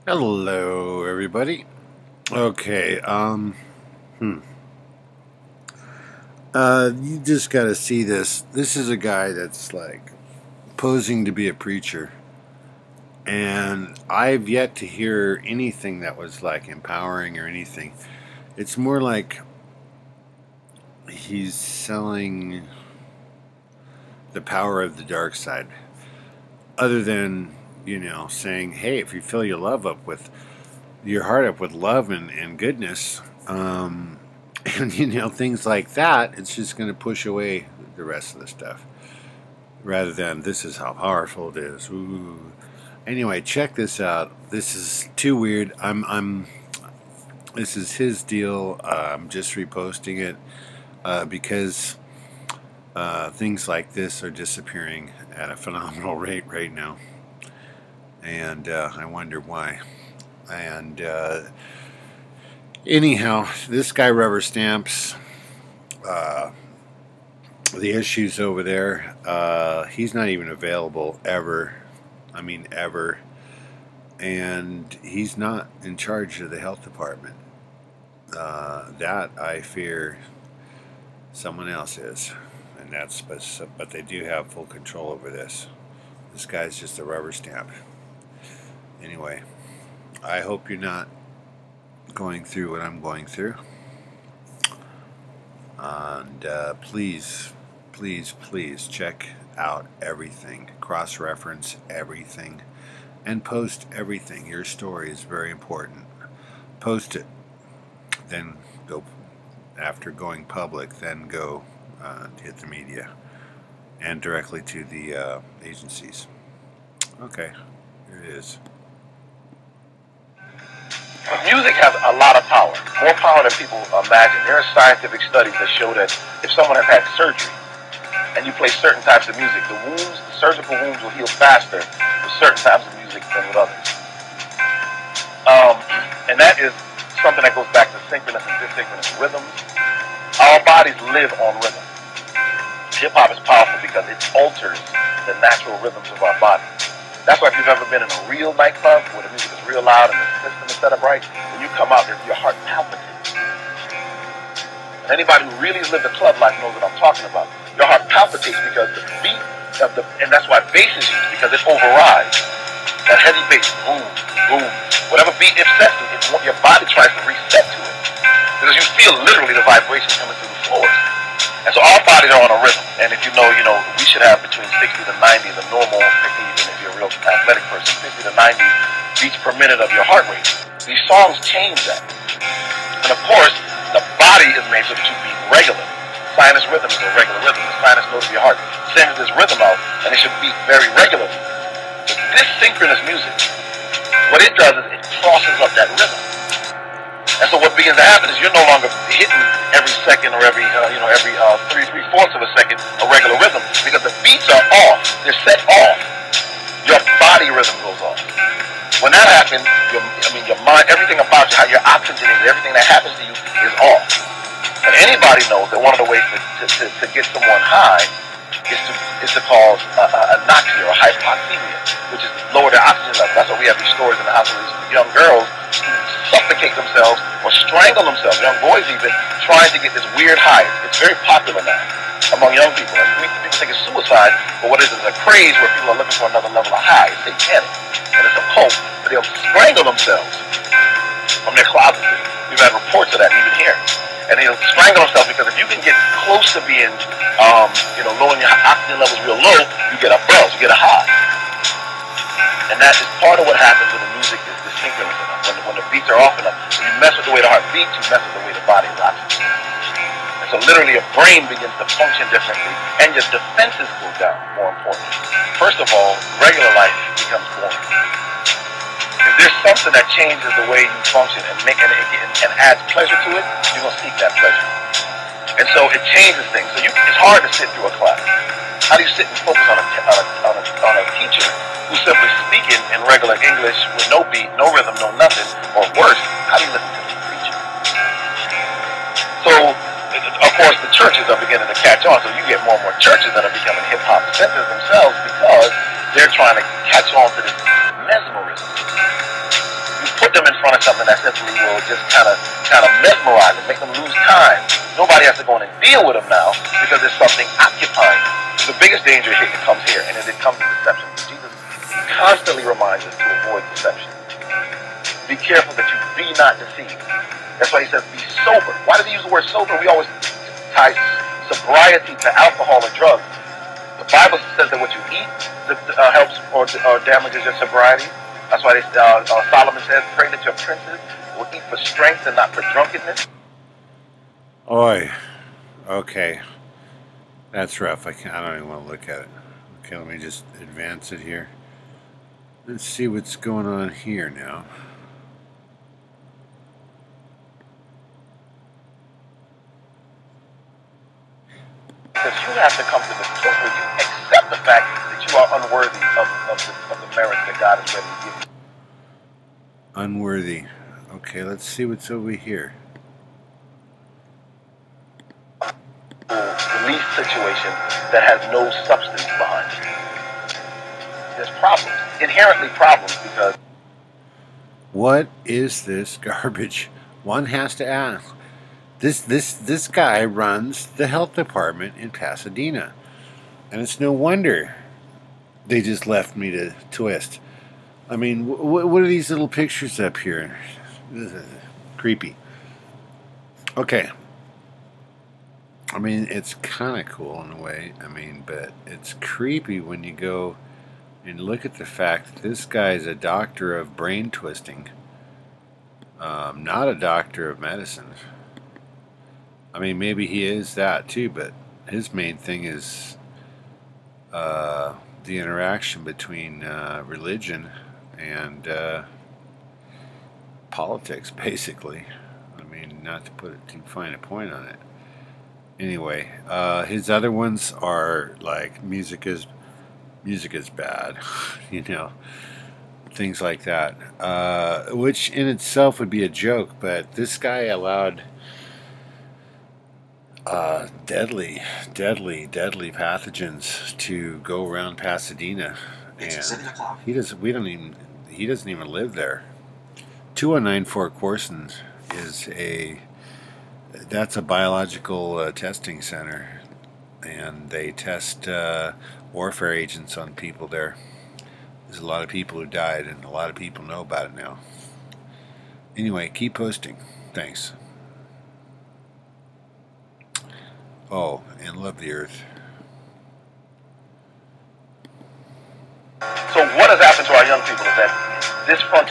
Hello, everybody. Okay, you just got to see this. This is a guy that's like posing to be a preacher, and I've yet to hear anything that was like empowering or anything. It's more like he's selling the power of the dark side, other than saying, "Hey, if you fill your heart up with love and goodness." And things like that, it's just going to push away the rest of the stuff rather than this is how powerful it is. Ooh. Anyway, check this out. This is too weird. This is his deal. I'm just reposting it because things like this are disappearing at a phenomenal rate right now, and I wonder why. And anyhow, this guy rubber stamps the issues over there. He's not even available ever. I mean, ever. And he's not in charge of the health department. That I fear someone else is. And but they do have full control over this. This guy's just a rubber stamp. Anyway, I hope you're not going through what I'm going through. And please check out everything, cross-reference everything, and post everything. Your story is very important. Post it, then go, after going public, then go hit the media and directly to the agencies. Okay, here it is. Music has a lot of power, more power than people imagine. There are scientific studies that show that if someone has had surgery and you play certain types of music, the surgical wounds will heal faster with certain types of music than with others. And that is something that goes back to synchronous and dissynchronous rhythms. Our bodies live on rhythm. Hip-hop is powerful because it alters the natural rhythms of our body. That's why if you've ever been in a real nightclub where the music is real loud and the system is set up right, when you come out, your heart palpitates. And anybody who really has lived a club life knows what I'm talking about. Your heart palpitates because the beat and that's why bass is used, because it overrides. That heavy bass, boom, boom. Whatever beat it sets to, your body tries to reset to it. Because you feel literally the vibration coming through the floors. And so our bodies are on a rhythm. And if you know, we should have between 60 to 90, the normal, even if you're a real athletic person, 60 to 90 beats per minute of your heart rate. These songs change that. And of course, the body is made so that you beat regularly. Sinus rhythm is a regular rhythm. The sinus note of your heart sends this rhythm out, and it should beat very regularly. But this synchronous music, what it does is it crosses up that rhythm. And so what begins to happen is you're no longer hitting every second or every three-fourths of a second a regular rhythm, because the beats are off. They're set off. Your body rhythm goes off. When that happens, your mind, everything about you, how you're oxygenated, everything that happens to you is off. And anybody knows that one of the ways to get someone high is to cause anoxia or hypoxemia, which is lower their oxygen level. That's why we have these stories in the hospital, these young girls who suffocate themselves or strangle themselves, young boys even, trying to get this weird high. It's very popular now among young people. And people think it's suicide, but what it is a craze where people are looking for another level of high. It's satanic, and it's a cult, but they'll strangle themselves from their closets. We've had reports of that even here. And they'll strangle themselves because if you can get close to being, lowering your oxygen levels real low, you get a buzz, you get a high. And that is part of what happens when the music is synchronous enough. When the beats are off enough, when you mess with the way the heart beats, you mess with the way the body is oxygenated. And so literally your brain begins to function differently, and your defenses go down, more importantly. First of all, regular life becomes boring. If there's something that changes the way you function and adds pleasure to it, you're going to seek that pleasure. And so it changes things. So it's hard to sit through a class. How do you sit and focus on a teacher who's simply speaking in regular English with no beat, no rhythm, no nothing, or worse, how do you listen to this preacher? So, of course, the churches are beginning to catch on. So you get more and more churches that are becoming hip-hop centers themselves because they're trying to catch on to this mesmerism. put them in front of something that simply will just kind of mesmerize them, make them lose time. Nobody has to go in and deal with them now because there's something occupying them. The biggest danger here comes here, and it comes to deception. Jesus constantly reminds us to avoid deception. Be careful that you be not deceived. That's why he says be sober. Why does he use the word sober? We always tie sobriety to alcohol or drugs. The Bible says that what you eat helps or damages your sobriety. That's why Solomon says, pray that your princes will eat for strength and not for drunkenness. Oi. Okay. That's rough. I don't even want to look at it. Okay, let me just advance it here. Let's see what's going on here now. Because you have to come to the point where you accept the fact that you are unworthy of the merits that God is ready to give you. Unworthy. Okay, let's see what's over here. Release situation that has no substance behind it. There's problems, inherently problems, because what is this garbage? One has to ask. This guy runs the health department in Pasadena, and it's no wonder they just left me to twist. I mean, what are these little pictures up here? This is creepy. Okay. I mean, it's kind of cool in a way. I mean, but it's creepy when you go and look at the fact that this guy is a doctor of brain twisting, not a doctor of medicine. I mean, maybe he is that too, but his main thing is the interaction between religion and politics, basically. I mean, not to put it too fine a point on it. Anyway, his other ones are like music is bad, you know, things like that, which in itself would be a joke. But this guy allowed deadly pathogens to go around Pasadena, and he doesn't even live there. 2194 Fort Corson is that's a biological testing center, and they test warfare agents on people there. There's a lot of people who died, and a lot of people know about it now. Anyway, keep posting. Thanks. Oh, and love the earth. So what has happened to our young people is that this frontier